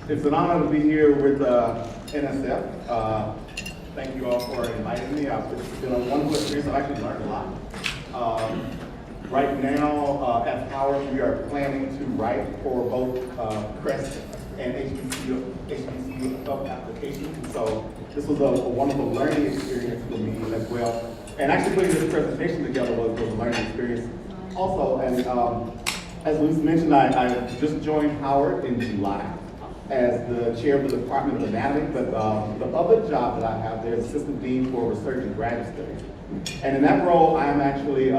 It's an honor to be here with NSF. Thank you all for inviting me. It's been a wonderful experience. I've actually learned a lot. Right now at Howard, we are planning to write for both CREST and HBCU-UP applications. So this was a wonderful learning experience for me as well. And actually putting this presentation together was a learning experience also. And as Luis mentioned, I just joined Howard in July as the chair of the Department of Anatomy, but the other job that I have there is Assistant Dean for Research and Graduate Studies. And in that role, I am actually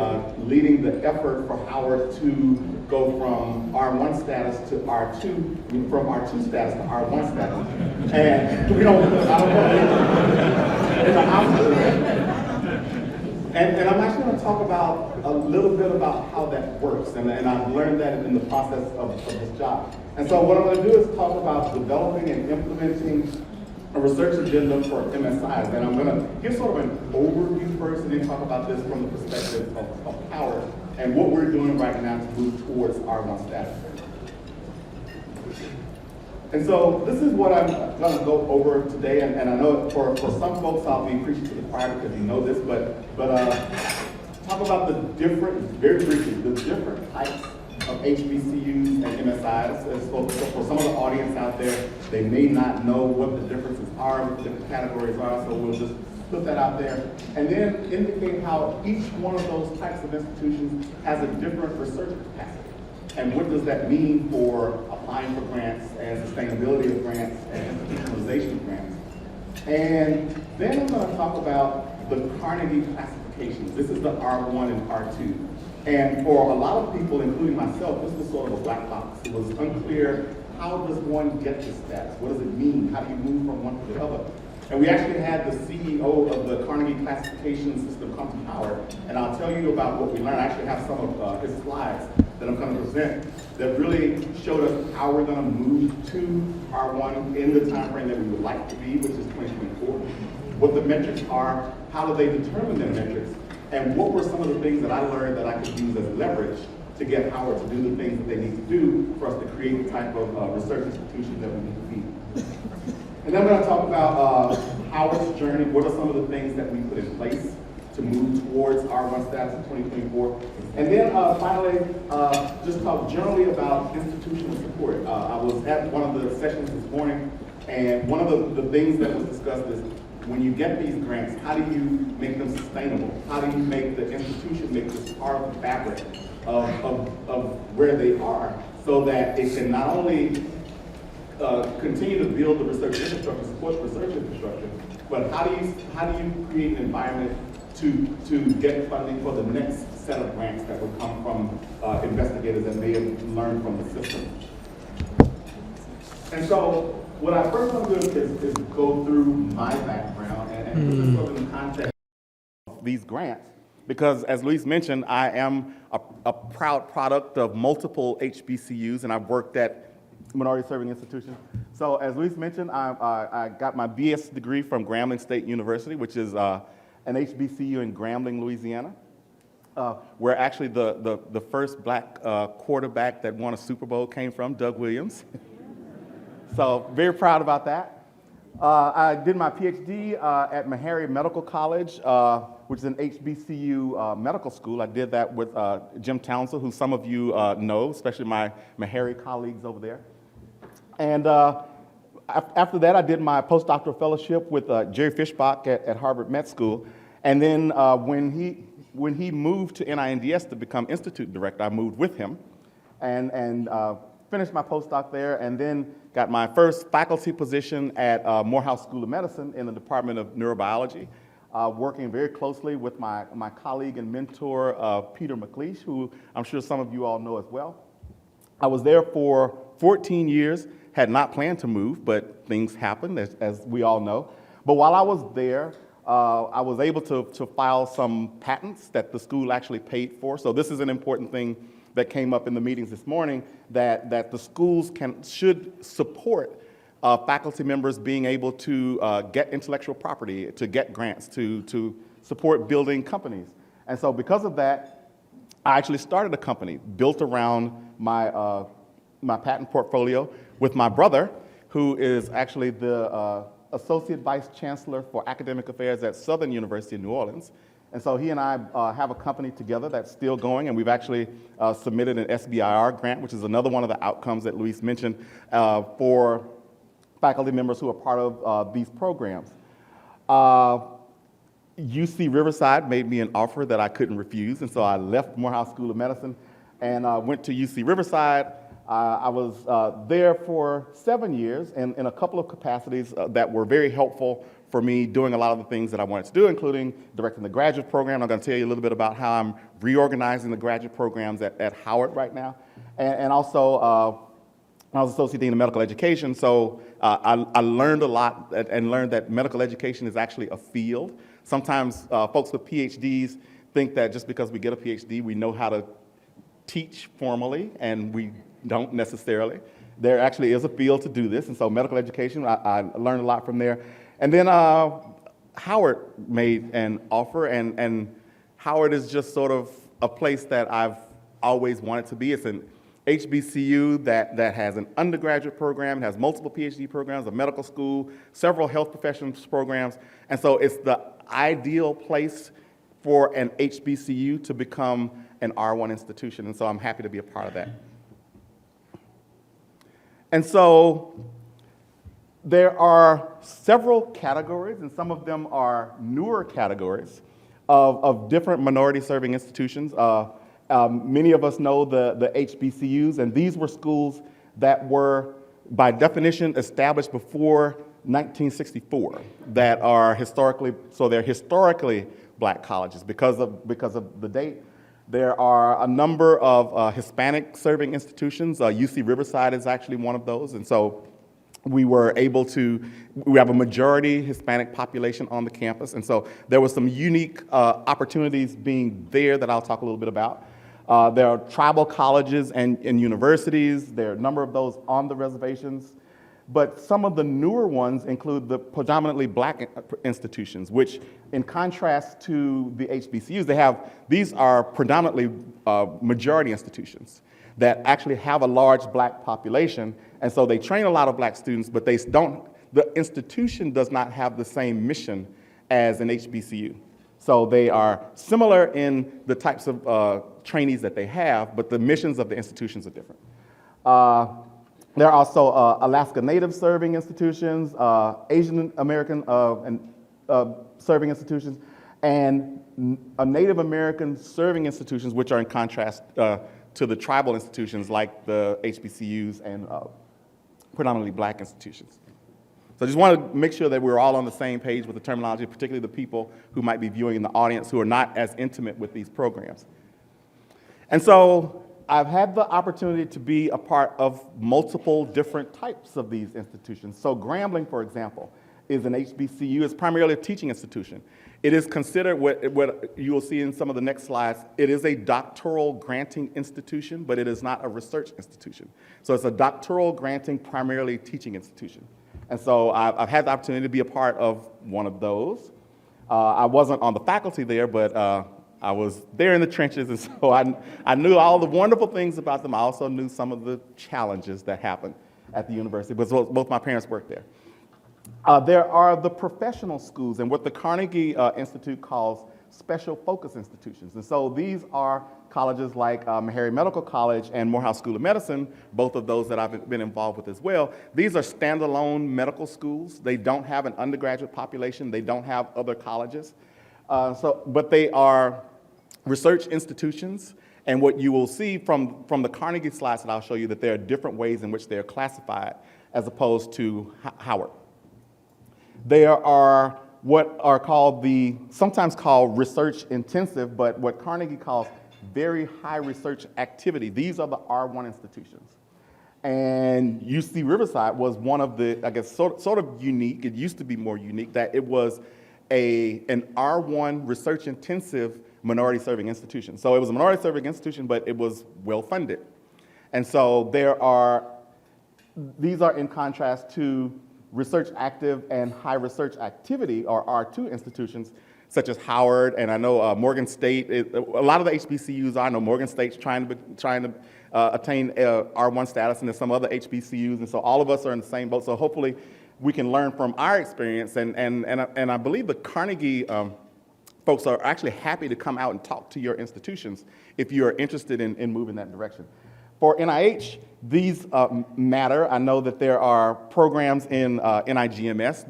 leading the effort for Howard to go from R1 status to R2, from R2 status to R1 status. And we don't, I don't know. And I'm actually going to talk about a little bit about how that works, and I've learned that in the process of this job. And so what I'm going to do is talk about developing and implementing a research agenda for MSIs, and I'm going to give sort of an overview first and then talk about this from the perspective of Howard and what we're doing right now to move towards R1 status. And so this is what I'm going to go over today, and I know for some folks I'll be preaching to the choir because you know this, but talk about the different, very briefly, the different types of HBCUs and MSIs. So for some of the audience out there, they may not know what the differences are, what the different categories are, so we'll just put that out there. And then indicate how each one of those types of institutions has a different research capacity. And what does that mean for applying for grants and sustainability of grants and institutionalization of grants? And then I'm going to talk about the Carnegie classifications. This is the R1 and R2. And for a lot of people, including myself, this was sort of a black box. It was unclear, how does one get this status? What does it mean? How do you move from one to the other? And we actually had the CEO of the Carnegie classification system come to Howard, and I'll tell you about what we learned. I actually have some of his slides that I'm going to present that really showed us how we're going to move to R1 in the time frame that we would like to be, which is 2024. What the metrics are, how do they determine their metrics, and what were some of the things that I learned that I could use as leverage to get Howard to do the things that they need to do for us to create the type of research institution that we need to be. And then I'm going to talk about Howard's journey. What are some of the things that we put in place to move towards R1 status in 2024? And then finally, just talk generally about institutional support. I was at one of the sessions this morning, and one of the things that was discussed is when you get these grants, how do you make them sustainable? How do you make the institution make this part of the fabric of where they are so that it can not only continue to build the research infrastructure, support research infrastructure, but how do you create an environment to get funding for the next set of grants that would come from investigators that may have learned from the system. And so what I first want to do is go through my background and put this sort of in the context of these grants, because as Luis mentioned, I am a proud product of multiple HBCUs, and I've worked at minority serving institutions. So as Luis mentioned, I got my BS degree from Grambling State University, which is an HBCU in Grambling, Louisiana, where actually the first black quarterback that won a Super Bowl came from, Doug Williams. So very proud about that. I did my PhD at Meharry Medical College, which is an HBCU medical school. I did that with Jim Townsend, who some of you know, especially my Meharry colleagues over there. And after that, I did my postdoctoral fellowship with Jerry Fishbach at Harvard Med School. And then when he moved to NINDS to become institute director, I moved with him and finished my postdoc there, and then got my first faculty position at Morehouse School of Medicine in the Department of Neurobiology, working very closely with my colleague and mentor, Peter McLeish, who I'm sure some of you all know as well. I was there for 14 years, had not planned to move, but things happened, as we all know. But while I was there, I was able to file some patents that the school actually paid for. So this is an important thing that came up in the meetings this morning, that the schools should support faculty members being able to get intellectual property, to get grants, to support building companies. And so because of that, I actually started a company built around my patent portfolio with my brother, who is actually the Associate Vice Chancellor for Academic Affairs at Southern University in New Orleans. And so he and I have a company together that's still going, and we've actually submitted an SBIR grant, which is another one of the outcomes that Luis mentioned for faculty members who are part of these programs. UC Riverside made me an offer that I couldn't refuse, and so I left Morehouse School of Medicine and went to UC Riverside. I was there for 7 years in a couple of capacities that were very helpful for me doing a lot of the things that I wanted to do, including directing the graduate program. I'm going to tell you a little bit about how I'm reorganizing the graduate programs at Howard right now. And also, I was Associate Dean of Medical Education, so I learned a lot and learned that medical education is actually a field. Sometimes folks with PhDs think that just because we get a PhD, we know how to teach formally, and we don't necessarily. There actually is a field to do this, and so medical education, I learned a lot from there. And then Howard made an offer, and Howard is just sort of a place that I've always wanted to be. It's an HBCU that has an undergraduate program, has multiple PhD programs, a medical school, several health professions programs, and so it's the ideal place for an HBCU to become an R1 institution, and so I'm happy to be a part of that. And so there are several categories, and some of them are newer categories of different minority-serving institutions. Many of us know the HBCUs, and these were schools that were, by definition, established before 1964, that are historically, so they're historically black colleges because of the date. There are a number of Hispanic-serving institutions. UC Riverside is actually one of those, and so we have a majority Hispanic population on the campus, and so there were some unique opportunities being there that I'll talk a little bit about. There are tribal colleges and universities. There are a number of those on the reservations. But some of the newer ones include the predominantly black institutions, which in contrast to the HBCUs, these are predominantly majority institutions that actually have a large black population, and so they train a lot of black students, but the institution does not have the same mission as an HBCU. So they are similar in the types of trainees that they have, but the missions of the institutions are different. There are also Alaska Native serving institutions, Asian American serving institutions, and Native American serving institutions, which are in contrast to the tribal institutions like the HBCUs and predominantly black institutions. So I just want to make sure that we're all on the same page with the terminology, particularly the people who might be viewing in the audience who are not as intimate with these programs. And so I've had the opportunity to be a part of multiple different types of these institutions. So Grambling, for example, is an HBCU. It's primarily a teaching institution. It is considered, what you will see in some of the next slides, it is a doctoral granting institution, but it is not a research institution. So it's a doctoral granting, primarily teaching institution. And so I've had the opportunity to be a part of one of those. I wasn't on the faculty there, but I was there in the trenches, and so I knew all the wonderful things about them. I also knew some of the challenges that happened at the university, but both my parents worked there. There are the professional schools and what the Carnegie Institute calls special focus institutions. And so these are colleges like Meharry Medical College and Morehouse School of Medicine, both of those that I've been involved with as well. These are standalone medical schools. They don't have an undergraduate population. They don't have other colleges. But they are research institutions. And what you will see from the Carnegie slides that I'll show you, that there are different ways in which they are classified as opposed to Howard. There are what are called sometimes called research intensive, but what Carnegie calls very high research activity. These are the R1 institutions. And UC Riverside was one of the, I guess, sort of unique. It used to be more unique that it was an R1 research intensive minority serving institution. So it was a minority serving institution, but it was well funded. And so these are in contrast to research active and high research activity, or R2 institutions, such as Howard, and I know Morgan State. A lot of the HBCUs I know Morgan State's trying to attain R1 status, and there's some other HBCUs, and so all of us are in the same boat. So hopefully we can learn from our experience, and I believe the Carnegie folks are actually happy to come out and talk to your institutions if you are interested in moving that direction. For NIH, these matter. I know that there are programs in NIGMS,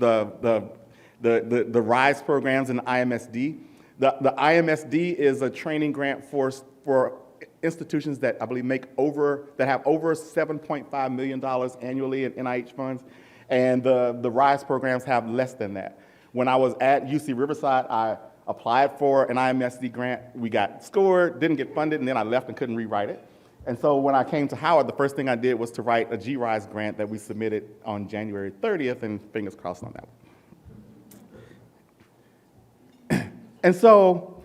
the RISE programs in IMSD. The IMSD is a training grant for institutions that I believe have over $7.5 million annually in NIH funds, and the RISE programs have less than that. When I was at UC Riverside, I applied for an IMSD grant. We got scored, didn't get funded, and then I left and couldn't rewrite it. And so when I came to Howard, the first thing I did was to write a GRISE grant that we submitted on January 30th, and fingers crossed on that one. And so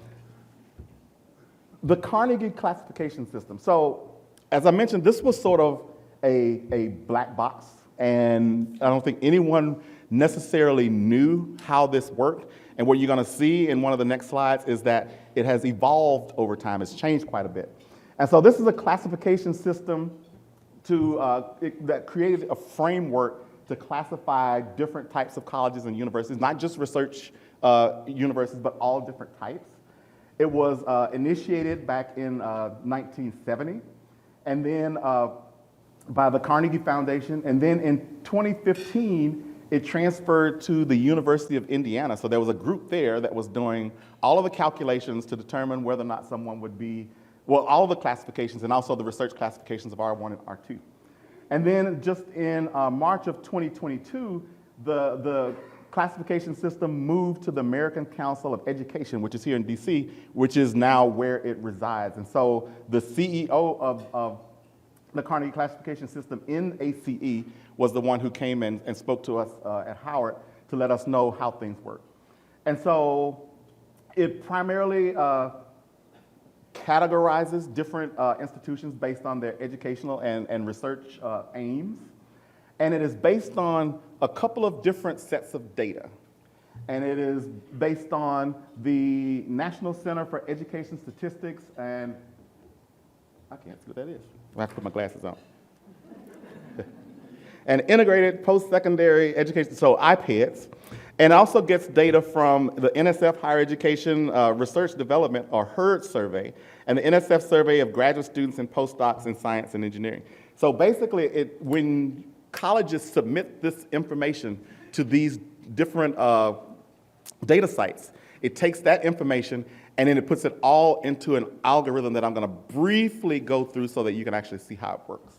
the Carnegie classification system. So as I mentioned, this was sort of a black box, and I don't think anyone necessarily knew how this worked. And what you're going to see in one of the next slides is that it has evolved over time. It's changed quite a bit. And so this is a classification system that created a framework to classify different types of colleges and universities, not just research universities, but all different types. It was initiated back in 1970, and then by the Carnegie Foundation, and then in 2015, it transferred to the University of Indiana. So there was a group there that was doing all of the calculations to determine whether or not someone would be, well, all of the classifications and also the research classifications of R1 and R2. And then just in March of 2022, the classification system moved to the American Council of Education, which is here in DC, which is now where it resides. And so the CEO of the Carnegie classification system in ACE was the one who came and spoke to us at Howard to let us know how things work. And so it primarily categorizes different institutions based on their educational and research aims. And it is based on a couple of different sets of data. And it is based on the National Center for Education Statistics, and I can't see what that is. I have to put my glasses on. And integrated post-secondary education, so IPEDS. And it also gets data from the NSF Higher Education Research Development, or HERD survey, and the NSF survey of graduate students and postdocs in science and engineering. So basically, when colleges submit this information to these different data sites, it takes that information and then it puts it all into an algorithm that I'm going to briefly go through so that you can actually see how it works.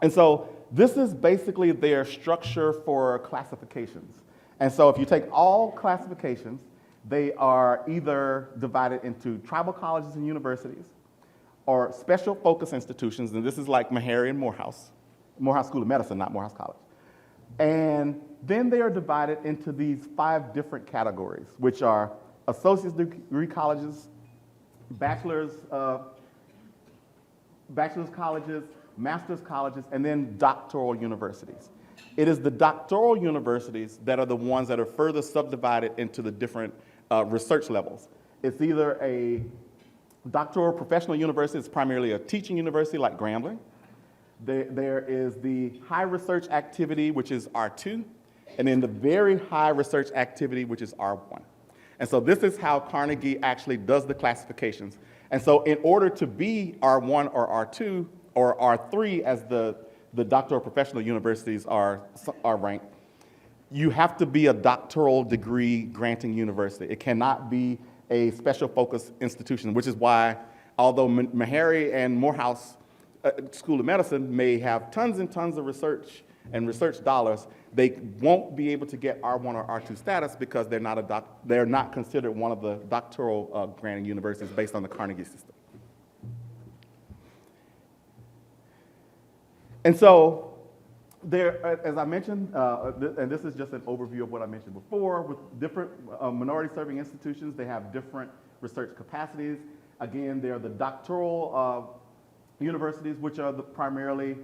And so this is basically their structure for classifications. And so if you take all classifications, they are either divided into tribal colleges and universities or special focus institutions, and this is like Meharry and Morehouse School of Medicine, not Morehouse College. And then they are divided into these 5 different categories, which are associate's degree colleges, bachelor's colleges, master's colleges, and then doctoral universities. It is the doctoral universities that are the ones that are further subdivided into the different research levels. It's either a doctoral professional university, it's primarily a teaching university like Grambling. There is the high research activity, which is R2, and then the very high research activity, which is R1. And so this is how Carnegie actually does the classifications. And so in order to be R1 or R2 or R3, as the doctoral professional universities are ranked, you have to be a doctoral degree granting university. It cannot be a special focus institution, which is why, although Meharry and Morehouse School of Medicine may have tons and tons of research and research dollars, they won't be able to get R1 or R2 status because they're not considered one of the doctoral granting universities based on the Carnegie system. And so there, as I mentioned, and this is just an overview of what I mentioned before, with different minority serving institutions, they have different research capacities. Again, they're the doctoral universities, which are primarily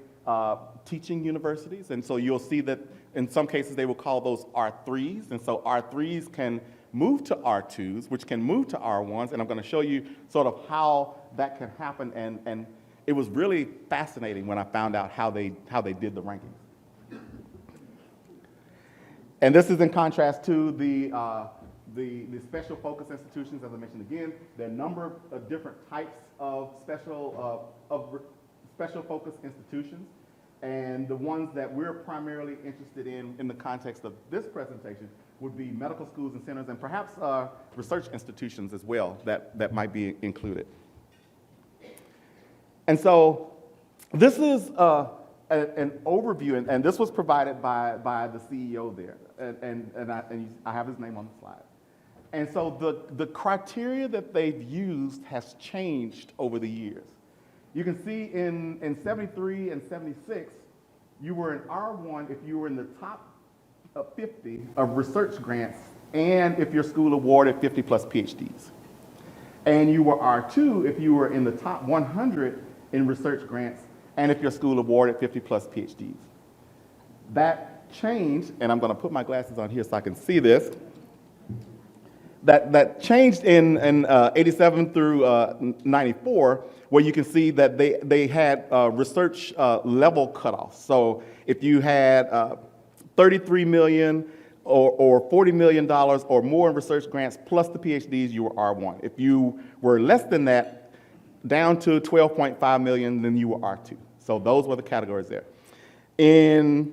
teaching universities. And so you'll see that In some cases, they will call those R3s, and so R3s can move to R2s, which can move to R1s, and I'm going to show you sort of how that can happen, and it was really fascinating when I found out how they did the rankings. And this is in contrast to the special focus institutions, as I mentioned again. There are a number of different types of special focus institutions, and the ones that we're primarily interested in the context of this presentation would be medical schools and centers, and perhaps research institutions as well that might be included. And so this is an overview, and this was provided by the CEO there, and I have his name on the slide. And so the criteria that they've used has changed over the years. You can see in 73 and 76, you were in R1 if you were in the top 50 of research grants and if your school awarded 50 plus PhDs. And you were R2 if you were in the top 100 in research grants and if your school awarded 50 plus PhDs. That changed, and I'm going to put my glasses on here so I can see this. That changed in 87 through 94, where you can see that they had research level cutoffs. So if you had 33 million or $40 million or more in research grants plus the PhDs, you were R1. If you were less than that, down to 12.5 million, then you were R2. So those were the categories there. In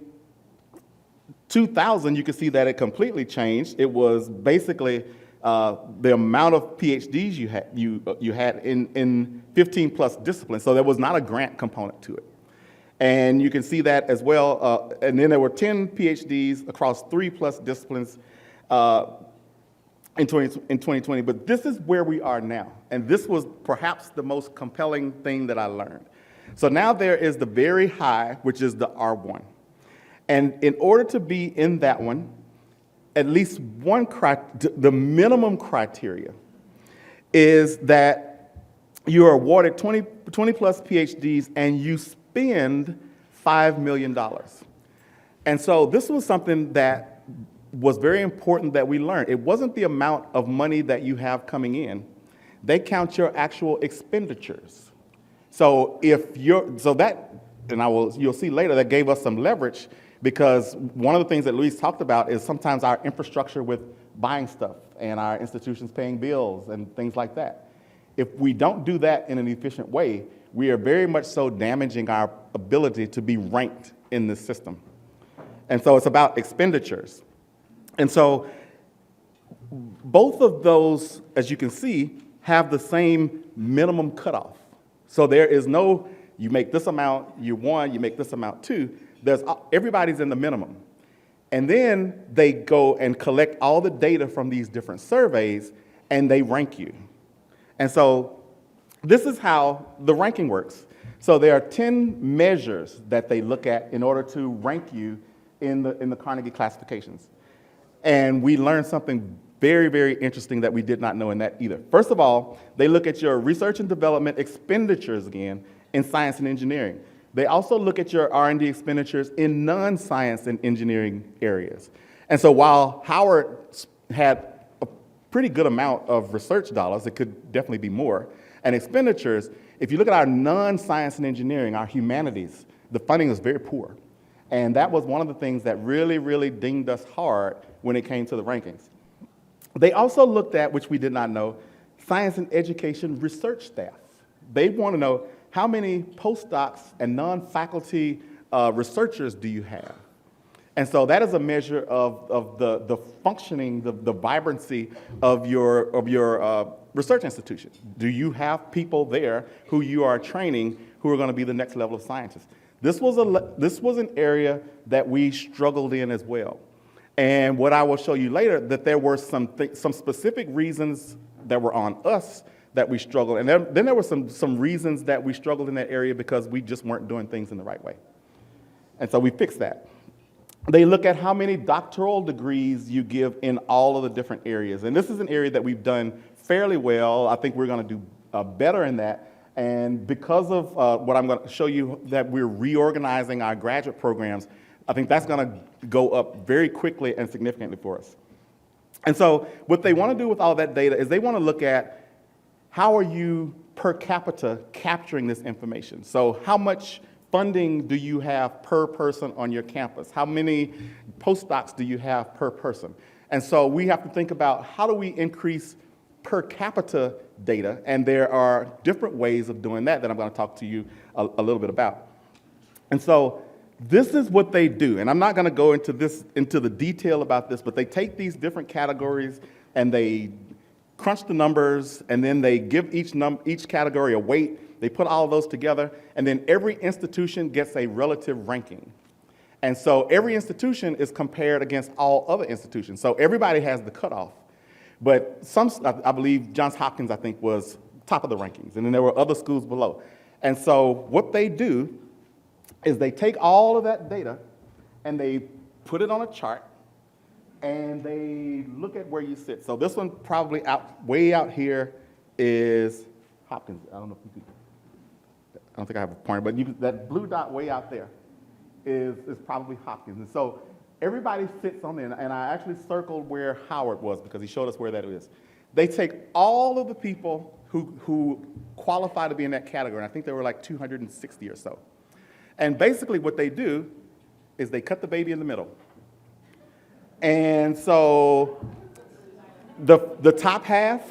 2000, you can see that it completely changed. It was basically the amount of PhDs you had in 15 plus disciplines. So there was not a grant component to it. And you can see that as well. And then there were 10 PhDs across 3 plus disciplines in 2020. But this is where we are now. And this was perhaps the most compelling thing that I learned. So now there is the very high, which is the R1. And in order to be in that one, at least the minimum criteria is that you are awarded 20 plus PhDs and you spend $5 million. And so this was something that was very important that we learned. It wasn't the amount of money that you have coming in. They count your actual expenditures. So you'll see later that gave us some leverage, because one of the things that Luis talked about is sometimes our infrastructure with buying stuff and our institutions paying bills and things like that. If we don't do that in an efficient way, we are very much so damaging our ability to be ranked in this system. And so it's about expenditures. And so both of those, as you can see, have the same minimum cutoff. So there is no, you make this amount, year one, you make this amount two. Everybody's in the minimum. And then they go and collect all the data from these different surveys and they rank you. And so this is how the ranking works. So there are 10 measures that they look at in order to rank you in the Carnegie classifications. And we learned something very, very interesting that we did not know in that either. First of all, they look at your research and development expenditures again in science and engineering. They also look at your R&D expenditures in non-science and engineering areas. And so while Howard had a pretty good amount of research dollars, it could definitely be more, and expenditures, if you look at our non-science and engineering, our humanities, the funding is very poor. And that was one of the things that really, really dinged us hard when it came to the rankings. They also looked at, which we did not know, science and education research staff. They want to know, how many postdocs and non-faculty researchers do you have? And so that is a measure of the functioning, the vibrancy of your research institution. Do you have people there who you are training who are going to be the next level of scientists? This was an area that we struggled in as well. And what I will show you later, that there were some specific reasons that were on us that we struggled. And then there were some reasons that we struggled in that area because we just weren't doing things in the right way. And so we fixed that. They look at how many doctoral degrees you give in all of the different areas. And this is an area that we've done fairly well. I think we're going to do better in that. And because of what I'm going to show you, that we're reorganizing our graduate programs, I think that's going to go up very quickly and significantly for us. And so what they want to do with all that data is they want to look at how are you per capita capturing this information. So how much funding do you have per person on your campus? How many postdocs do you have per person? And so we have to think about how do we increase per capita data, and there are different ways of doing that I'm going to talk to you a little bit about. And so this is what they do, and I'm not going to go into the detail about this, but they take these different categories and they crunch the numbers, and then they give each category a weight. They put all of those together, and then every institution gets a relative ranking. And so every institution is compared against all other institutions. So everybody has the cutoff. But I believe Johns Hopkins, I think, was top of the rankings, and then there were other schools below. And so what they do is they take all of that data and they put it on a chart and they look at where you sit. So this one probably way out here is Hopkins. I don't know if you could, I don't think I have a pointer, but that blue dot way out there is probably Hopkins. And so everybody sits on there, and I actually circled where Howard was because he showed us where that is. They take all of the people who qualify to be in that category, and I think there were like 260 or so. And basically what they do is they cut the baby in the middle. And so the top half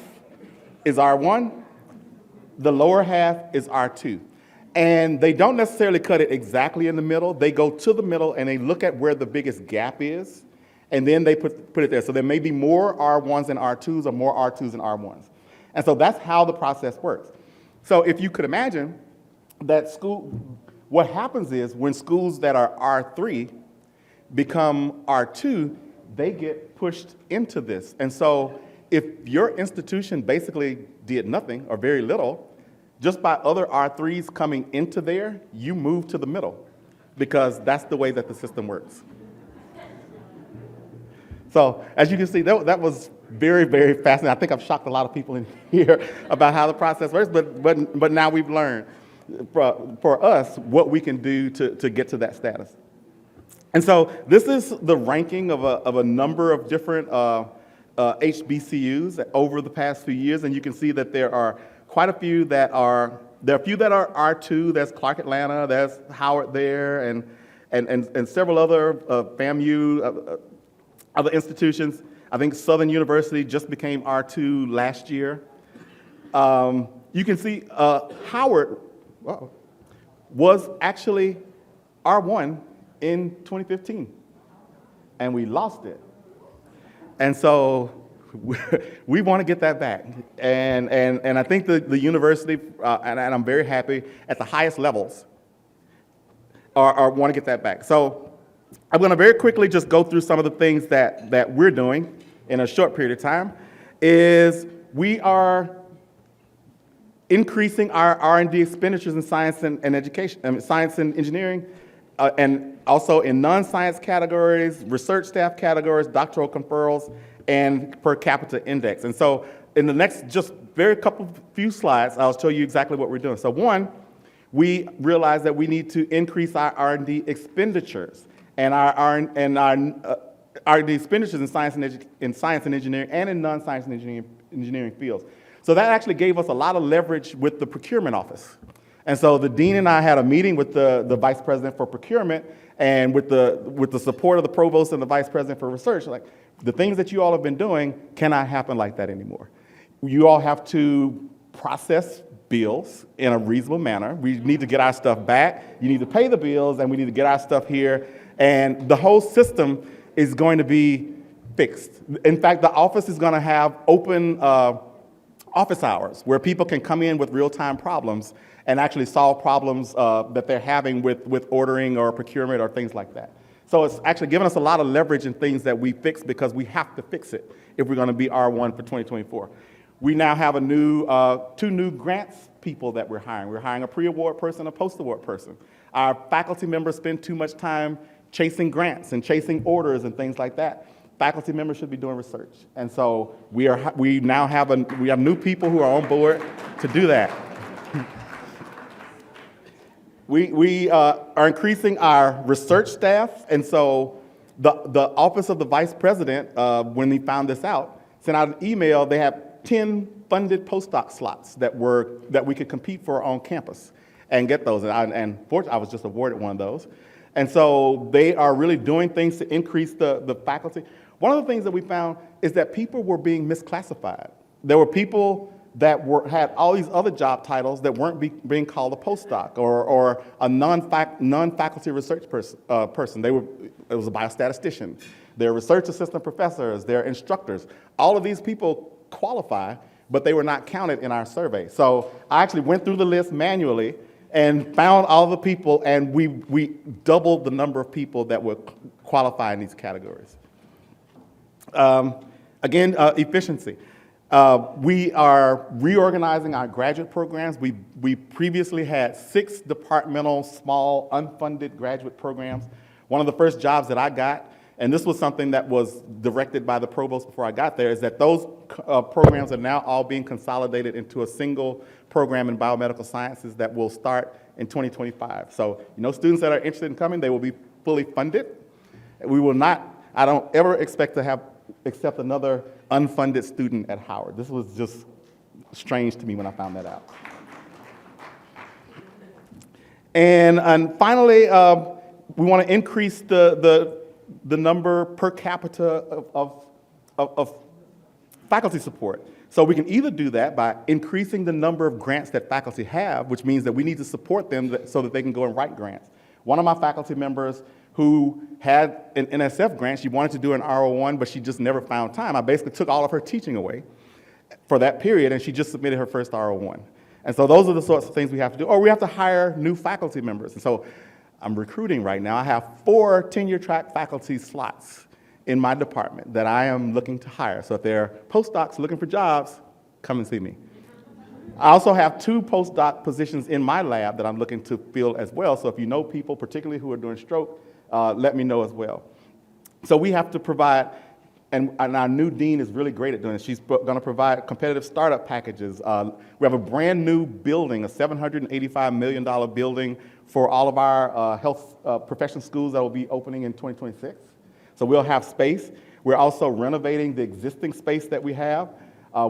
is R1, the lower half is R2. And they don't necessarily cut it exactly in the middle. They go to the middle and they look at where the biggest gap is, and then they put it there. So there may be more R1s and R2s or more R2s and R1s. And so that's how the process works. So if you could imagine that what happens is when schools that are R3 become R2, they get pushed into this. And so if your institution basically did nothing or very little, just by other R3s coming into there, you move to the middle because that's the way that the system works. So as you can see, that was very, very fascinating. I think I've shocked a lot of people in here about how the process works, but now we've learned for us what we can do to get to that status. And so this is the ranking of a number of different HBCUs over the past few years, and you can see that there are quite a few that are R2. There's Clark Atlanta, there's Howard there, and several other FAMU, other institutions. I think Southern University just became R2 last year. You can see Howard was actually R1 in 2015, and we lost it. And so we want to get that back. And I think the university, and I'm very happy, at the highest levels want to get that back. So I'm going to very quickly just go through some of the things that we're doing in a short period of time. Is we are increasing our R&D expenditures in science and education, science and engineering, and also in non-science categories, research staff categories, doctoral conferrals, and per capita index. And so in the next just few slides, I'll show you exactly what we're doing. So one, we realize that we need to increase our R&D expenditures and our R&D expenditures in science and engineering and in non-science and engineering fields. So that actually gave us a lot of leverage with the procurement office. And so the dean and I had a meeting with the vice president for procurement, and with the support of the provost and the vice president for research, like, the things that you all have been doing cannot happen like that anymore. You all have to process bills in a reasonable manner. We need to get our stuff back. You need to pay the bills, and we need to get our stuff here. And the whole system is going to be fixed. In fact, the office is going to have open office hours where people can come in with real-time problems and actually solve problems that they're having with ordering or procurement or things like that. So it's actually given us a lot of leverage in things that we fix because we have to fix it if we're going to be R1 for 2024. We now have two new grants people that we're hiring. We're hiring a pre-award person, a post-award person. Our faculty members spend too much time chasing grants and chasing orders and things like that. Faculty members should be doing research. And so we have new people who are on board to do that. We are increasing our research staff, and so the Office of the Vice President, when they found this out, sent out an email. They have 10 funded postdoc slots that we could compete for on campus and get those. And fortunately, I was just awarded one of those. And so they are really doing things to increase the faculty. One of the things that we found is that people were being misclassified. There were people that had all these other job titles that weren't being called a postdoc or a non-faculty research person. It was a biostatistician. They're research assistant professors, they're instructors. All of these people qualify, but they were not counted in our survey. So I actually went through the list manually and found all the people, and we doubled the number of people that would qualify in these categories. Again, efficiency. We are reorganizing our graduate programs. We previously had 6 departmental, small, unfunded graduate programs. One of the first jobs that I got, and this was something that was directed by the provost before I got there, is that those programs are now all being consolidated into a single program in biomedical sciences that will start in 2025. So, students that are interested in coming, they will be fully funded. We will not, I don't ever expect to accept another unfunded student at Howard. This was just strange to me when I found that out. And finally, we want to increase the number per capita of faculty support. So we can either do that by increasing the number of grants that faculty have, which means that we need to support them so that they can go and write grants. One of my faculty members who had an NSF grant, she wanted to do an R01, but she just never found time. I basically took all of her teaching away for that period, and she just submitted her first R01. And so those are the sorts of things we have to do. Or we have to hire new faculty members. And so I'm recruiting right now. I have 4 tenure track faculty slots in my department that I am looking to hire. So if there are postdocs looking for jobs, come and see me. I also have 2 postdoc positions in my lab that I'm looking to fill as well. So if you know people, particularly who are doing stroke, let me know as well. So we have to provide, and our new dean is really great at doing this. She's going to provide competitive startup packages. We have a brand new building, a $785 million building for all of our health profession schools that will be opening in 2026. So we'll have space. We're also renovating the existing space that we have.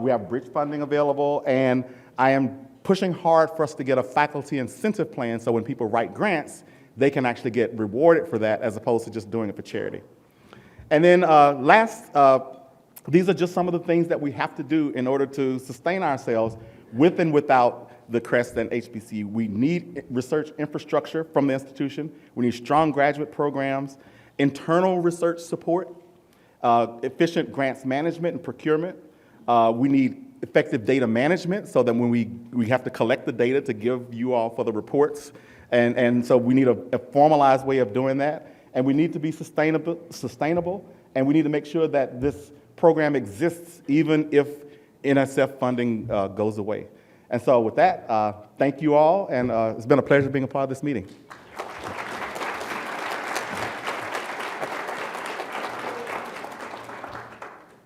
We have bridge funding available, and I am pushing hard for us to get a faculty incentive plan so when people write grants, they can actually get rewarded for that as opposed to just doing it for charity. And then last, these are just some of the things that we have to do in order to sustain ourselves with and without the CREST and HBCU. We need research infrastructure from the institution. We need strong graduate programs, internal research support, efficient grants management and procurement. We need effective data management so that when we have to collect the data to give you all for the reports. And so we need a formalized way of doing that. And we need to be sustainable, and we need to make sure that this program exists even if NSF funding goes away. And so with that, thank you all, and it's been a pleasure being a part of this meeting.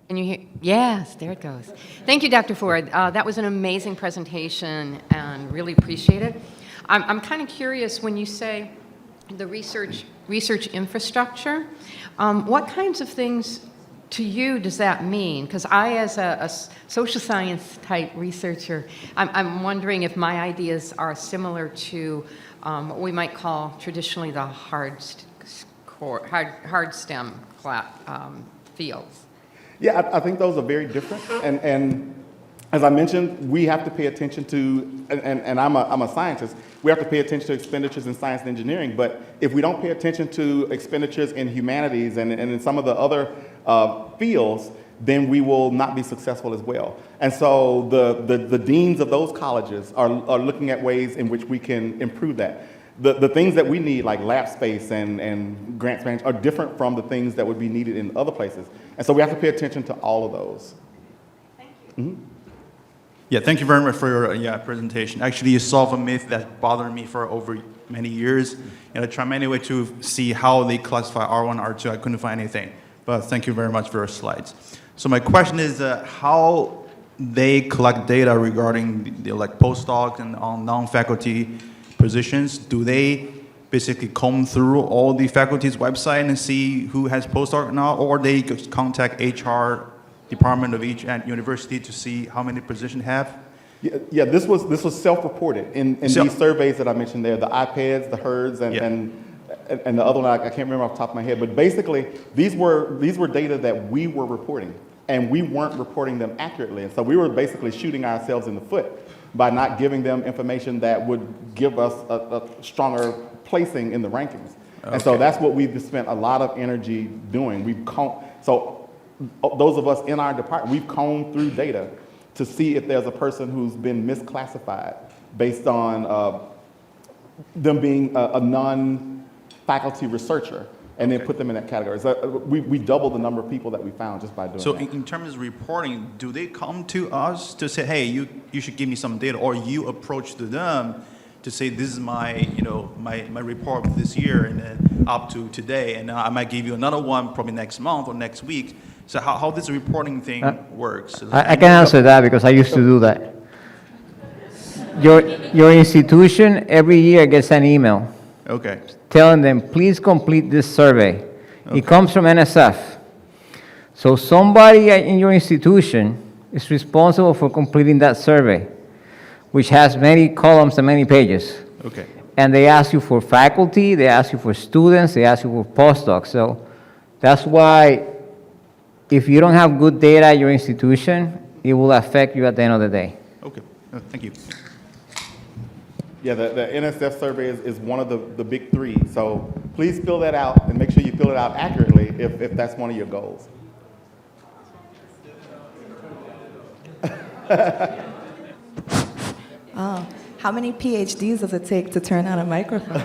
Can you hear? Yes, there it goes. Thank you, Dr. Ford. That was an amazing presentation, and really appreciate it. I'm kind of curious when you say the research infrastructure, what kinds of things to you does that mean? Because I, as a social science type researcher, I'm wondering if my ideas are similar to what we might call traditionally the hard STEM fields. Yeah, I think those are very different. And as I mentioned, we have to pay attention to, and I'm a scientist, we have to pay attention to expenditures in science and engineering. But if we don't pay attention to expenditures in humanities and in some of the other fields, then we will not be successful as well. And so the deans of those colleges are looking at ways in which we can improve that. The things that we need, like lab space and grants management, are different from the things that would be needed in other places. And so we have to pay attention to all of those. Thank you. Mm-hmm. Yeah, thank you very much for your presentation. Actually, you solved a myth that bothered me for over many years. And I tried many ways to see how they classify R1, R2. I couldn't find anything. But thank you very much for your slides. So my question is how they collect data regarding the postdocs and non-faculty positions, do they basically comb through all the faculty's website and see who has postdoc or not, or they just contact HR department of each university to see how many positions have? Yeah, this was self-reported in these surveys that I mentioned there, the iPads, the HERDs, and the other one I can't remember off the top of my head. But basically, these were data that we were reporting, and we weren't reporting them accurately. And so we were basically shooting ourselves in the foot by not giving them information that would give us a stronger placing in the rankings. Okay. And so that's what we've spent a lot of energy doing. So those of us in our department, we've combed through data to see if there's a person who's been misclassified based on them being a non-faculty researcher, and then put them in that category. So we doubled the number of people that we found just by doing that. So in terms of reporting, do they come to us to say, hey, you should give me some data, or you approach to them to say, this is my report of this year and then up to today, and I might give you another one probably next month or next week. So how this reporting thing works? I can answer that because I used to do that. Your institution every year gets an email. Okay. Telling them, please complete this survey. Okay. It comes from NSF. So somebody in your institution is responsible for completing that survey, which has many columns and many pages. Okay. And they ask you for faculty, they ask you for students, they ask you for postdocs. So that's why if you don't have good data at your institution, it will affect you at the end of the day. Okay. Thank you. Yeah, the NSF survey is one of the big three. So please fill that out and make sure you fill it out accurately if that's one of your goals. Oh, how many PhDs does it take to turn on a microphone?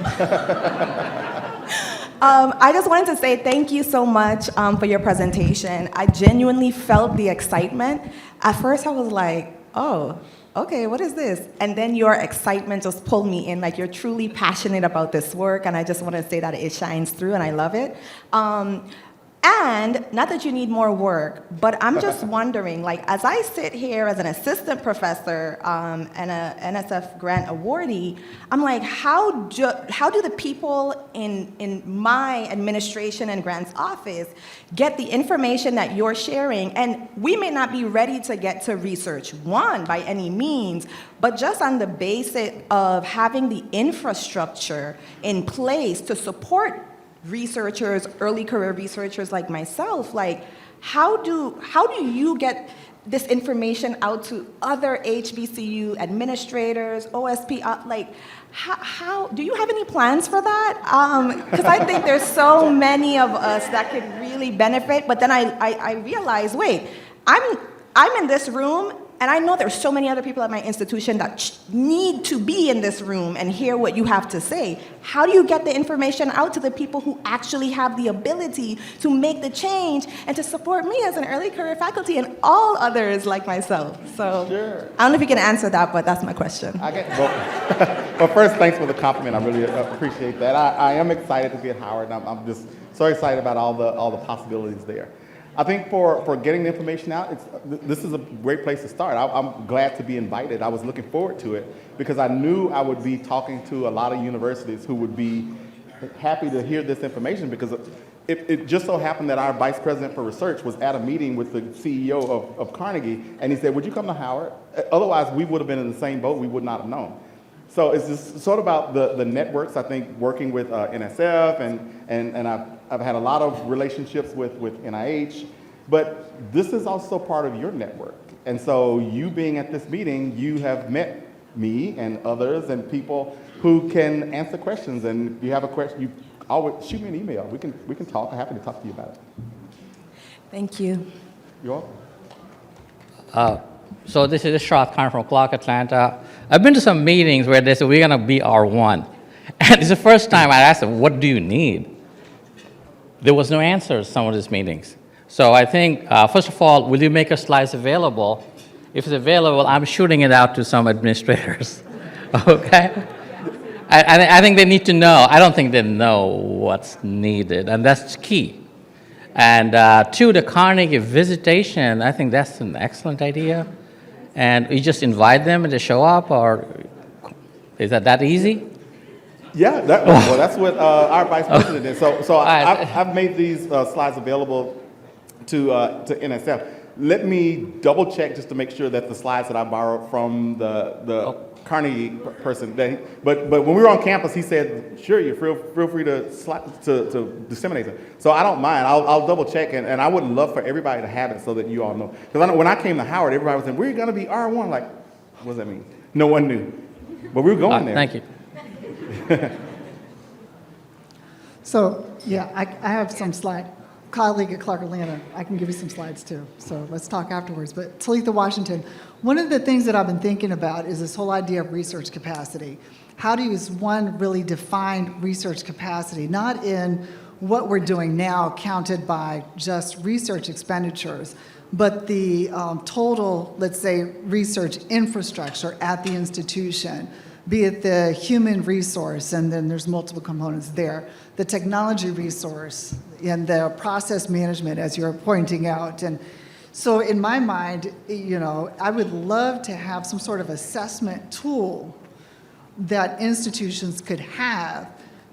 I just wanted to say thank you so much for your presentation. I genuinely felt the excitement. At first I was like, oh, okay, what is this? And then your excitement just pulled me in, like you're truly passionate about this work, and I just want to say that it shines through, and I love it. And not that you need more work, but I'm just wondering, like, as I sit here as an assistant professor and an NSF grant awardee, I'm like, how do the people in my administration and grants office get the information that you're sharing? And we may not be ready to get to research one by any means, but just on the basis of having the infrastructure in place to support researchers, early career researchers like myself, like how do you get this information out to other HBCU administrators, OSP, like how do you have any plans for that? Because I think there's so many of us that could really benefit, but then I realize, wait, I'm in this room, and I know there's so many other people at my institution that need to be in this room and hear what you have to say. How do you get the information out to the people who actually have the ability to make the change and to support me as an early career faculty and all others like myself? So sure. I don't know if you can answer that, but that's my question. Well, first, thanks for the compliment. I really appreciate that. I am excited to be at Howard, and I'm just so excited about all the possibilities there. I think for getting the information out, this is a great place to start. I'm glad to be invited. I was looking forward to it because I knew I would be talking to a lot of universities who would be happy to hear this information, because it just so happened that our vice president for research was at a meeting with the CEO of Carnegie, and he said, would you come to Howard? Otherwise, we would have been in the same boat. We would not have known. So it's just sort of about the networks, I think, working with NSF, and I've had a lot of relationships with NIH, but this is also part of your network. And so you being at this meeting, you have met me and others and people who can answer questions. And if you have a question, you always shoot me an email. We can talk. I'm happy to talk to you about it. Thank you. You're welcome. So this is Shroth Khan from Clark, Atlanta. I've been to some meetings where they said, we're going to be R1. And it's the first time I asked them, what do you need? There was no answer to some of these meetings. So I think, first of all, will you make your slides available? If it's available, I'm shooting it out to some administrators. Okay? I think they need to know. I don't think they know what's needed, and that's key. And two, the Carnegie visitation, I think that's an excellent idea. And you just invite them and they show up, or is that easy? Yeah, well, that's what our vice president did. So right. I've made these slides available to NSF. Let me double check just to make sure that the slides that I borrowed from the Carnegie person, but when we were on campus, he said, sure, you feel free to disseminate it. So I don't mind. I'll double check, and I would love for everybody to have it so that you all know. Because I know when I came to Howard, everybody was saying, we're going to be R1. Like, what does that mean? No one knew. But we were going there. Thank you. So, yeah, I have some slide. Colleague at Clark Atlanta, I can give you some slides too. So let's talk afterwards. But Talitha Washington, one of the things that I've been thinking about is this whole idea of research capacity. How do you, one, really define research capacity? Not in what we're doing now, counted by just research expenditures, but the total, let's say, research infrastructure at the institution, be it the human resource, and then there's multiple components there, the technology resource, and the process management, as you're pointing out. And so in my mind, I would love to have some sort of assessment tool that institutions could have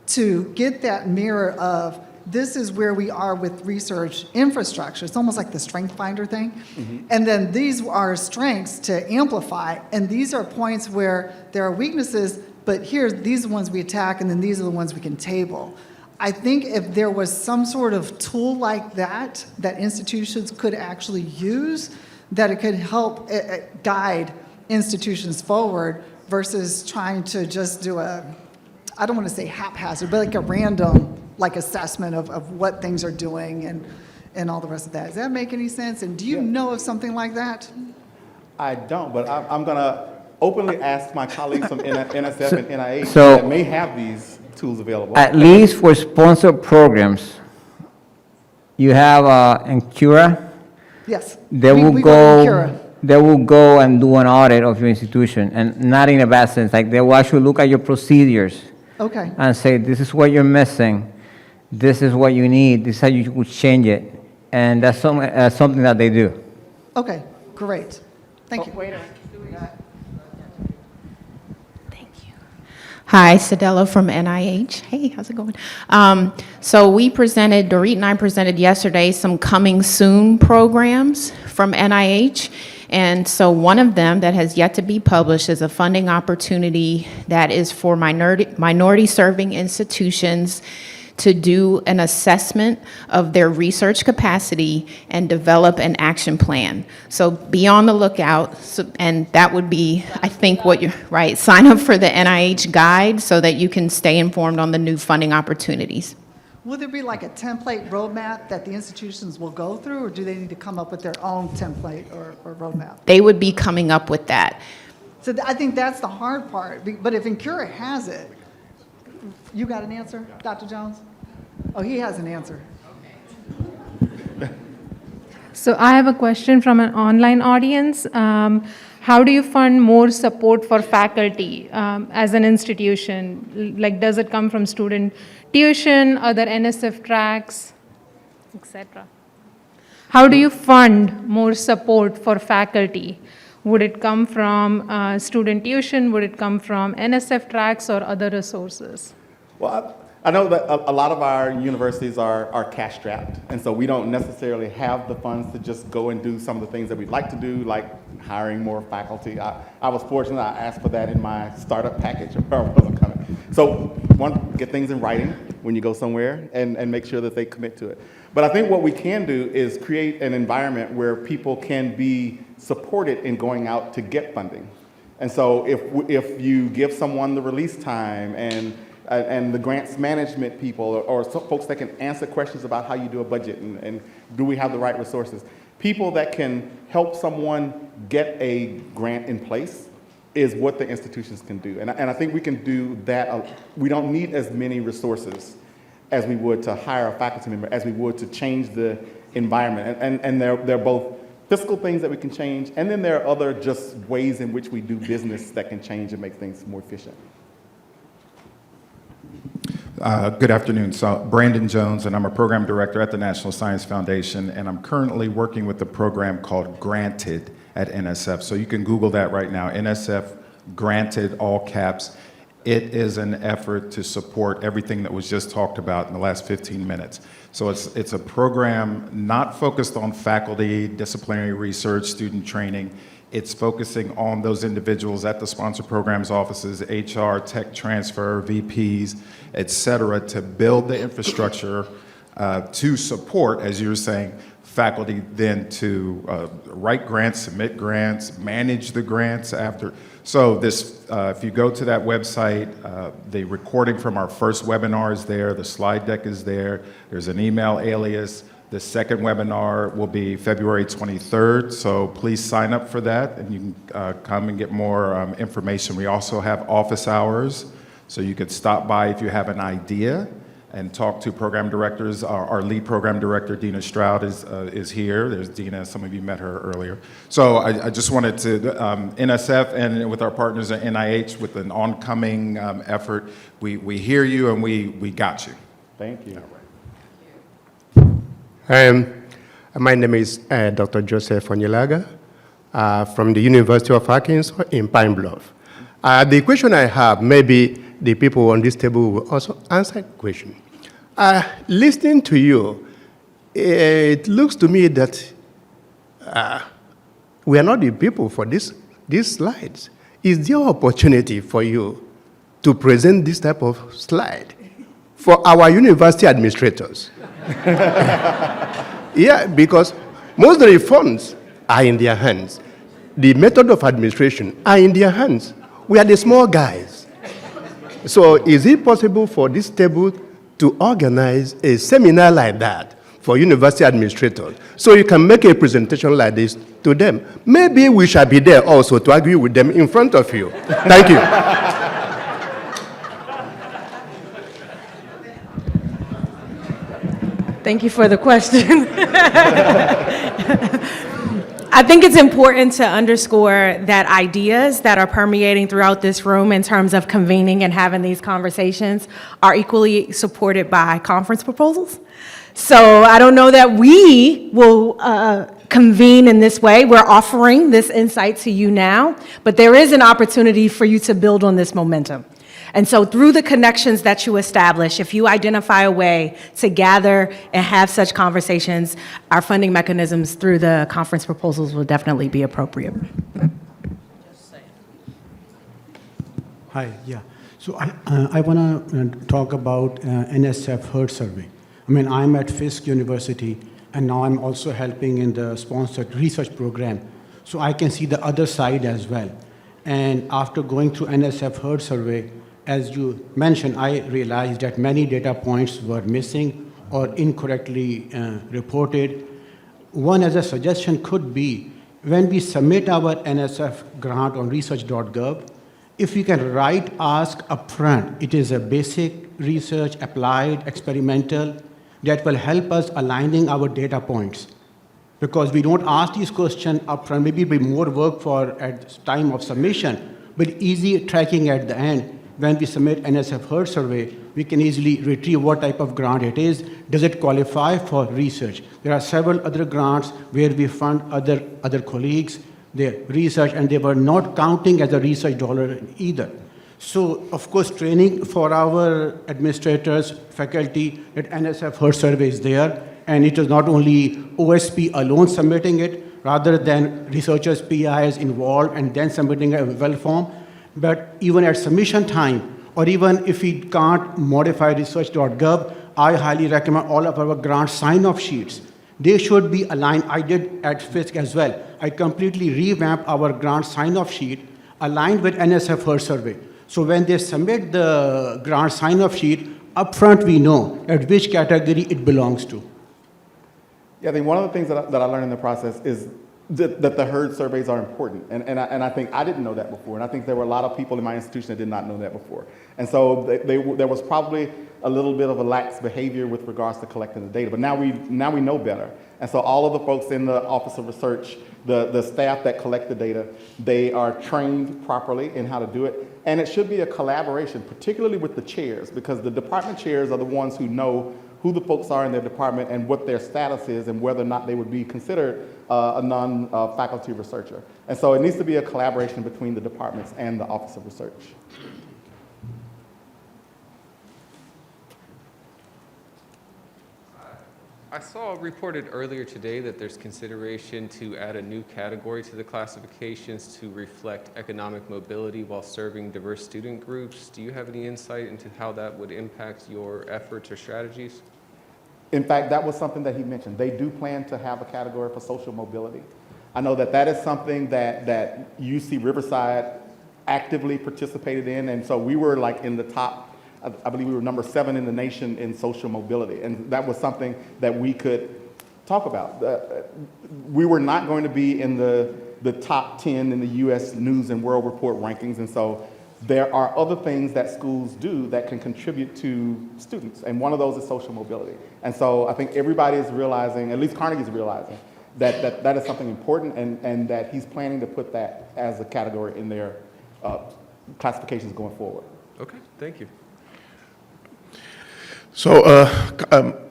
to get that mirror of, this is where we are with research infrastructure. It's almost like the strength finder thing. Mm-hmm. And then these are strengths to amplify, and these are points where there are weaknesses, but these are the ones we attack, and then these are the ones we can table. I think if there was some sort of tool like that institutions could actually use, that it could help guide institutions forward versus trying to just do I don't want to say haphazard, but like a random assessment of what things are doing and all the rest of that. Does that make any sense? And do you know of something like that? I don't, but I'm going to openly ask my colleagues from NSF and NIH So- that may have these tools available. At least for sponsored programs, you have Encura. Yes. They We will go to go. Cura. They will go and do an audit of your institution, and not in a bad sense. Like they will actually look at your procedures Okay. and say, this is what you're missing, this is what you need, this is how you could change it, and that's something that they do. Okay, great. Thank you. Hi, Sedella from NIH. Hey, how's it going? So Dorit and I presented yesterday some coming soon programs from NIH. And so one of them that has yet to be published is a funding opportunity that is for minority serving institutions to do an assessment of their research capacity and develop an action plan. So be on the lookout, and that would be, I think, what you're, right, sign up for the NIH guide so that you can stay informed on the new funding opportunities. Will there be like a template roadmap that the institutions will go through, or do they need to come up with their own template or roadmap? They would be coming up with that. So I think that's the hard part. But if Encura has it, you got an answer, Dr. Jones? Oh, he has an answer. So I have a question from an online audience. How do you fund more support for faculty as an institution? Like, does it come from student tuition, other NSF tracks, etc.? How do you fund more support for faculty? Would it come from student tuition? Would it come from NSF tracks or other resources? Well, I know that a lot of our universities are cash strapped, and so we don't necessarily have the funds to just go and do some of the things that we'd like to do, like hiring more faculty. I was fortunate, I asked for that in my startup package, or it wasn't coming. So get things in writing when you go somewhere and make sure that they commit to it. But I think what we can do is create an environment where people can be supported in going out to get funding. And so if you give someone the release time and the grants management people, or folks that can answer questions about how you do a budget and do we have the right resources. People that can help someone get a grant in place is what the institutions can do. And I think we can do that. We don't need as many resources as we would to hire a faculty member, as we would to change the environment. And they're both fiscal things that we can change, and then there are other just ways in which we do business that can change and make things more efficient. Good afternoon. So Brandon Jones, and I'm a program director at the National Science Foundation, and I'm currently working with a program called Granted at NSF. So you can Google that right now, NSF Granted, all caps. it is an effort to support everything that was just talked about in the last 15 minutes. So it's a program not focused on faculty, disciplinary research, student training. It's focusing on those individuals at the sponsor programs offices, HR, tech transfer, VPs, et cetera, to build the infrastructure to support, as you were saying, faculty then to write grants, submit grants, manage the grants after. So this, if you go to that website, the recording from our first webinar is there, the slide deck is there, there's an email alias. The second webinar will be February 23rd, so please sign up for that and you can come and get more information. We also have office hours, so you could stop by if you have an idea and talk to program directors. Our lead program director, Dina Stroud, is here. There's Dina, some of you met her earlier. So I just wanted to, NSF and with our partners at NIH with an oncoming effort, we hear you and we got you. Thank you. My name is Dr. Joseph Onyelaga from the University of Arkansas in Pine Bluff. The question I have, maybe the people on this table will also answer the question. Listening to you, it looks to me that we are not the people for these slides. Is there an opportunity for you to present this type of slide for our university administrators? Yeah, because most of the funds are in their hands. The method of administration are in their hands. We are the small guys. So is it possible for this table to organize a seminar like that for university administrators so you can make a presentation like this to them? Maybe we shall be there also to argue with them in front of you. Thank you. Thank you for the question. I think it's important to underscore that ideas that are permeating throughout this room in terms of convening and having these conversations are equally supported by conference proposals. So I don't know that we will convene in this way. We're offering this insight to you now, but there is an opportunity for you to build on this momentum. And so through the connections that you establish, if you identify a way to gather and have such conversations, our funding mechanisms through the conference proposals will definitely be appropriate. Hi, yeah. So I want to talk about NSF HERD survey. I mean, I'm at Fisk University, and now I'm also helping in the sponsored research program. So I can see the other side as well. And after going through NSF HERD survey, as you mentioned, I realized that many data points were missing or incorrectly reported. One as a suggestion could be, when we submit our NSF grant on research.gov, if we can ask upfront, it is a basic research, applied, experimental, that will help us aligning our data points. Because we don't ask these questions upfront, maybe it'll be more work for at time of submission, but easy tracking at the end. When we submit NSF HERD survey, we can easily retrieve what type of grant it is. Does it qualify for research? There are several other grants where we fund other colleagues, their research, and they were not counting as a research dollar either. So, of course, training for our administrators, faculty, that NSF HERD survey is there, and it is not only OSP alone submitting it, rather than researchers, PIs involved, and then submitting a well form. But even at submission time, or even if we can't modify research.gov, I highly recommend all of our grant sign-off sheets. They should be aligned. I did at Fisk as well. I completely revamped our grant sign-off sheet aligned with NSF HERD survey. So when they submit the grant sign-off sheet, upfront we know at which category it belongs to. Yeah, I think one of the things that I learned in the process is that the HERD surveys are important. And I think I didn't know that before. And I think there were a lot of people in my institution that did not know that before. And so there was probably a little bit of a lax behavior with regards to collecting the data. But now we know better. And so all of the folks in the Office of Research, the staff that collect the data, they are trained properly in how to do it. And it should be a collaboration, particularly with the chairs, because the department chairs are the ones who know who the folks are in their department and what their status is and whether or not they would be considered a non-faculty researcher. And so it needs to be a collaboration between the departments and the Office of Research. I saw reported earlier today that there's consideration to add a new category to the classifications to reflect economic mobility while serving diverse student groups. Do you have any insight into how that would impact your efforts or strategies? In fact, that was something that he mentioned. They do plan to have a category for social mobility. I know that that is something that UC Riverside actively participated in, and so we were like in the top, I believe we were number 7 in the nation in social mobility, and that was something that we could talk about. We were not going to be in the top 10 in the U.S. News and World Report rankings, and so there are other things that schools do that can contribute to students, and one of those is social mobility. And so I think everybody is realizing, at least Carnegie's realizing, that is something important, and that he's planning to put that as a category in their classifications going forward. Okay, thank you. So,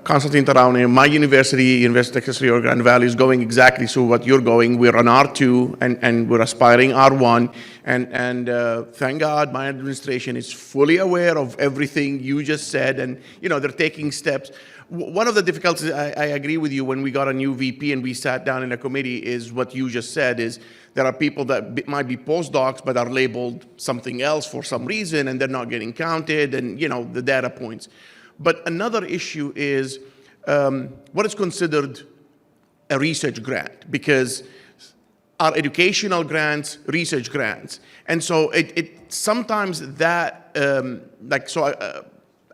Constantine Tarauni, my university, University of Texas Rio Grande Valley, is going exactly so what you're going. We're on R2 and we're aspiring R1. And thank God my administration is fully aware of everything you just said, and they're taking steps. One of the difficulties, I agree with you, when we got a new VP and we sat down in a committee, is what you just said, is there are people that might be postdocs but are labeled something else for some reason, and they're not getting counted, and the data points. But another issue is what is considered a research grant, because our educational grants, research grants. And so it sometimes that,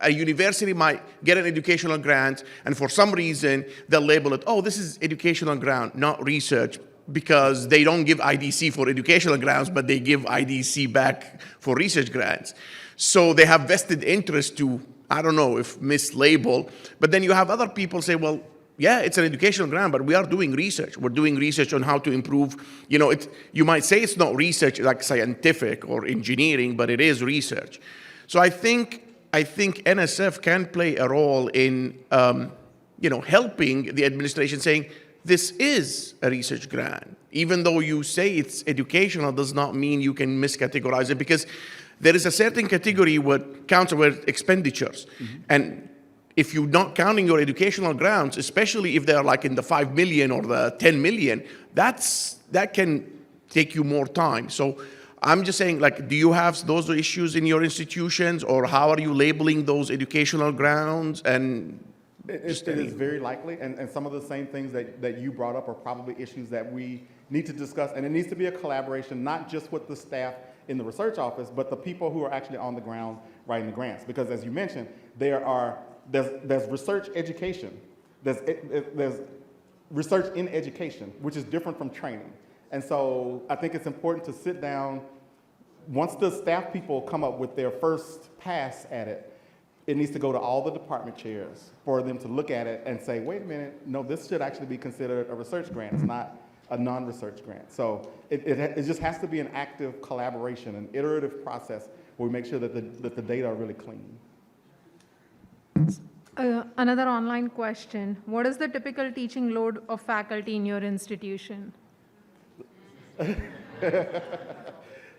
a university might get an educational grant, and for some reason they'll label it, oh, this is educational grant, not research, because they don't give IDC for educational grants, but they give IDC back for research grants. So they have vested interest to, I don't know if mislabel, but then you have other people say, well, yeah, it's an educational grant, but we are doing research. We're doing research on how to improve. You might say it's not research like scientific or engineering, but it is research. So I think NSF can play a role in, helping the administration, saying this is a research grant. Even though you say it's educational, does not mean you can miscategorize it, because there is a certain category what counts with expenditures. Mm-hmm. And if you're not counting your educational grants, especially if they're like in the 5 million or the 10 million, that can take you more time. So I'm just saying, do you have those issues in your institutions, or how are you labeling those educational grounds? And it is very likely, and some of the same things that you brought up are probably issues that we need to discuss, and it needs to be a collaboration, not just with the staff in the research office, but the people who are actually on the ground writing the grants. Because as you mentioned, there's research education, there's research in education, which is different from training. And so I think it's important to sit down, once the staff people come up with their first pass at it, it needs to go to all the department chairs for them to look at it and say, wait a minute, no, this should actually be considered a research grant. It's not a non-research grant. So it just has to be an active collaboration, an iterative process where we make sure that the data are really clean. Another online question. What is the typical teaching load of faculty in your institution?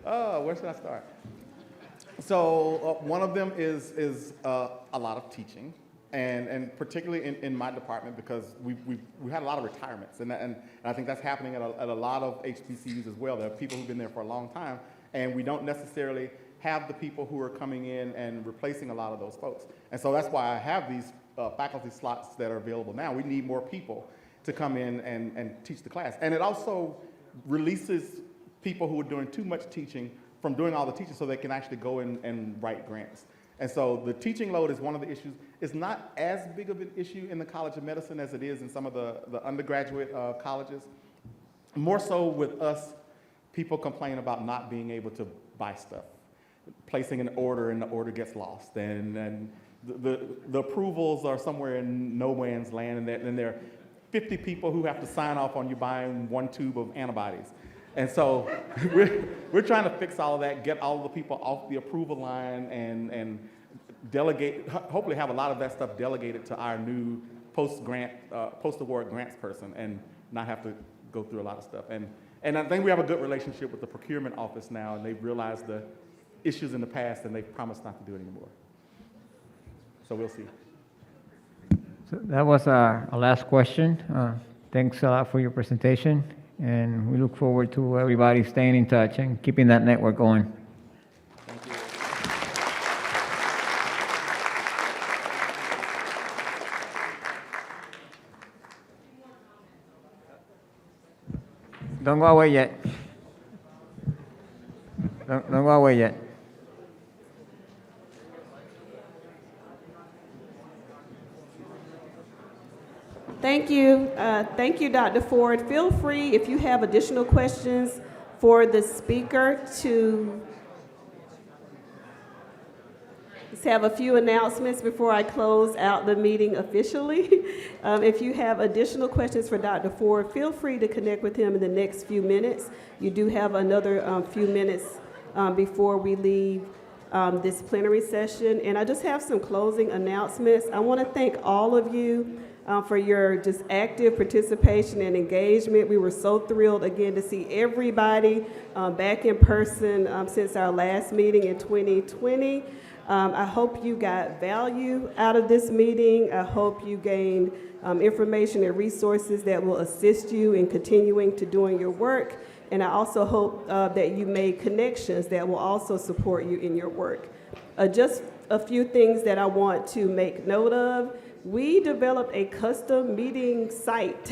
Oh, where should I start? So one of them is a lot of teaching. And particularly in my department, because we had a lot of retirements, and I think that's happening at a lot of HBCUs as well. There are people who've been there for a long time, and we don't necessarily have the people who are coming in and replacing a lot of those folks. And so that's why I have these faculty slots that are available now. We need more people to come in and teach the class. And it also releases people who are doing too much teaching from doing all the teaching, so they can actually go and write grants. And so the teaching load is one of the issues. It's not as big of an issue in the College of Medicine as it is in some of the undergraduate colleges. More so with us, people complain about not being able to buy stuff, placing an order and the order gets lost, and the approvals are somewhere in no man's land, and there are 50 people who have to sign off on you buying 1 tube of antibodies. And so we're trying to fix all of that, get all of the people off the approval line, and delegate, hopefully have a lot of that stuff delegated to our new post-award grants person, and not have to go through a lot of stuff. And I think we have a good relationship with the procurement office now, and they've realized the issues in the past, and they've promised not to do it anymore. So we'll see. So that was our last question. Thanks a lot for your presentation, and we look forward to everybody staying in touch and keeping that network going. Don't go away yet. Don't go away yet. Thank you. Thank you, Dr. Ford. Feel free, if you have additional questions for the speaker, to just have a few announcements before I close out the meeting officially. If you have additional questions for Dr. Ford, feel free to connect with him in the next few minutes. You do have another few minutes before we leave this plenary session. And I just have some closing announcements. I want to thank all of you for your just active participation and engagement. We were so thrilled again to see everybody back in person since our last meeting in 2020. I hope you got value out of this meeting. I hope you gained information and resources that will assist you in continuing to doing your work. And I also hope that you made connections that will also support you in your work. Just a few things that I want to make note of. We developed a custom meeting site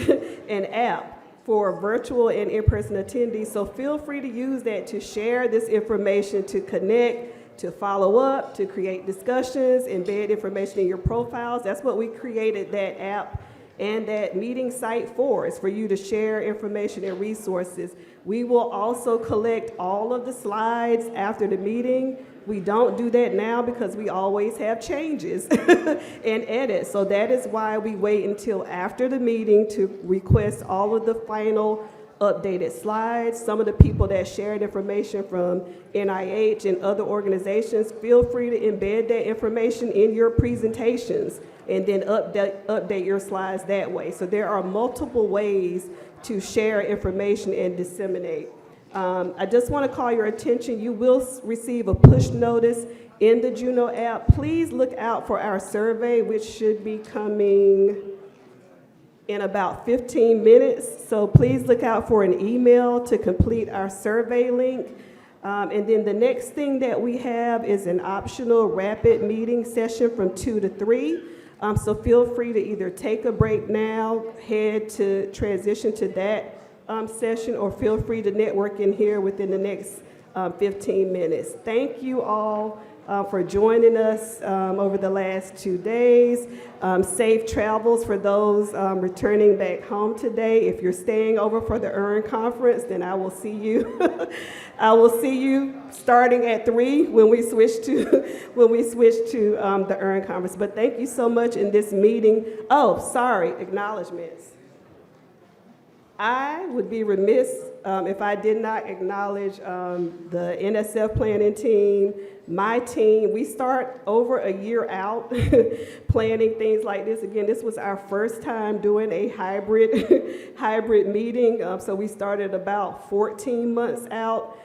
and app for virtual and in-person attendees, so feel free to use that to share this information, to connect, to follow up, to create discussions, embed information in your profiles. That's what we created that app and that meeting site for, is for you to share information and resources. We will also collect all of the slides after the meeting. We don't do that now because we always have changes and edits. So that is why we wait until after the meeting to request all of the final updated slides. Some of the people that shared information from NIH and other organizations, feel free to embed that information in your presentations and then update your slides that way. So there are multiple ways to share information and disseminate. I just want to call your attention, you will receive a push notice in the Juno app. Please look out for our survey, which should be coming in about 15 minutes. So please look out for an email to complete our survey link. And then the next thing that we have is an optional rapid meeting session from 2 to 3. So feel free to either take a break now, head to transition to that session, or feel free to network in here within the next 15 minutes. Thank you all for joining us over the last 2 days. Safe travels for those returning back home today. If you're staying over for the EARN conference, then I will see you. I will see you starting at 3 when we switch to the EARN conference. But thank you so much in this meeting. Oh, sorry, acknowledgements. I would be remiss if I did not acknowledge the NSF planning team, my team. We start over a year out planning things like this. Again, this was our first time doing a hybrid meeting. So we started about 14 months out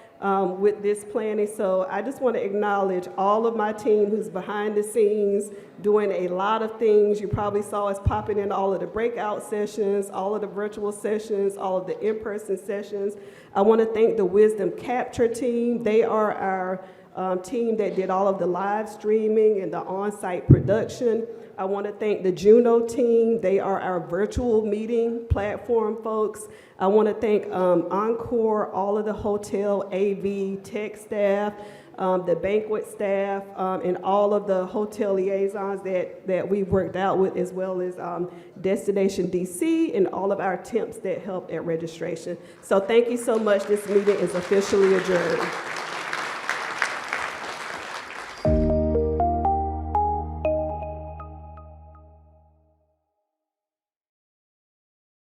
with this planning. So I just want to acknowledge all of my team who's behind the scenes doing a lot of things. You probably saw us popping in all of the breakout sessions, all of the virtual sessions, all of the in-person sessions. I want to thank the Wisdom Capture team. They are our team that did all of the live streaming and the on-site production. I want to thank the Juno team. They are our virtual meeting platform folks. I want to thank Encore, all of the hotel AV tech staff, the banquet staff, and all of the hotel liaisons that we worked out with, as well as Destination DC and all of our temps that helped at registration. So thank you so much. This meeting is officially adjourned.